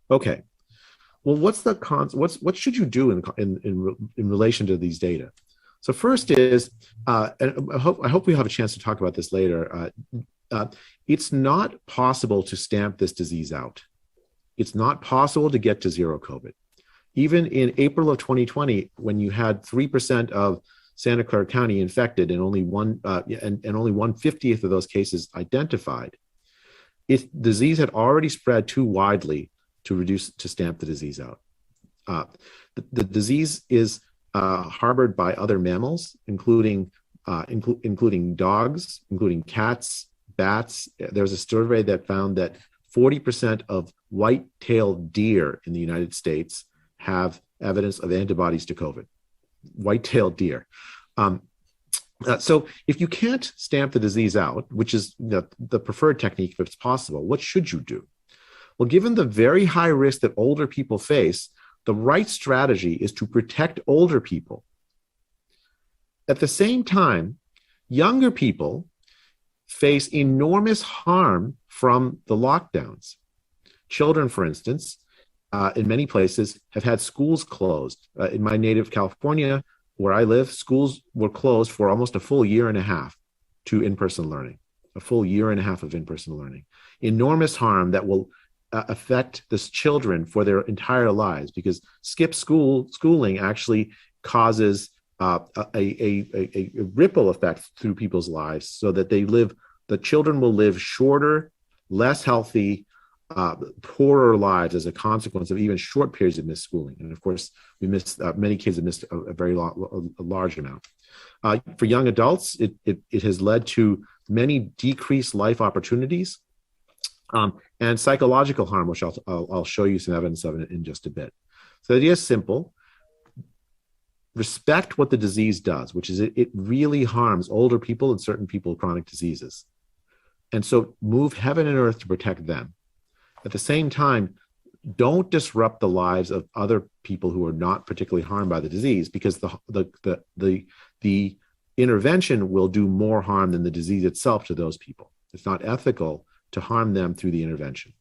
Okay. Well, what should you do in relation to these data? So first is, and I hope we have a chance to talk about this later. It's not possible to stamp this disease out. It's not possible to get to zero COVID. Even in April of 2020, when you had 3% of Santa Clara County infected and only only 1/50th of those cases identified, if disease had already spread too widely to stamp the disease out. The disease is harbored by other mammals, including dogs, including cats, bats. There's a survey that found that 40% of white-tailed deer in the United States have evidence of antibodies to COVID. White-tailed deer. So if you can't stamp the disease out, which is the preferred technique if it's possible, what should you do? Well, given the very high risk that older people face, the right strategy is to protect older people. At the same time, younger people face enormous harm from the lockdowns. Children, for instance, in many places have had schools closed. In my native California, where I live, schools were closed for almost a full year and a half to in-person learning, a full year and a half of in-person learning. Enormous harm that will affect this children for their entire lives, because schooling actually causes a ripple effect through people's lives, so that the children will live shorter, less healthy, poorer lives as a consequence of even short periods of missed schooling. And of course, many kids have missed a large amount. For young adults, it has led to many decreased life opportunities, and psychological harm, which I'll show you some evidence of in just a bit. So the idea is simple. Respect what the disease does, which is it really harms older people and certain people with chronic diseases. And so move heaven and earth to protect them. At the same time, don't disrupt the lives of other people who are not particularly harmed by the disease, because the intervention will do more harm than the disease itself to those people. It's not ethical to harm them through the intervention.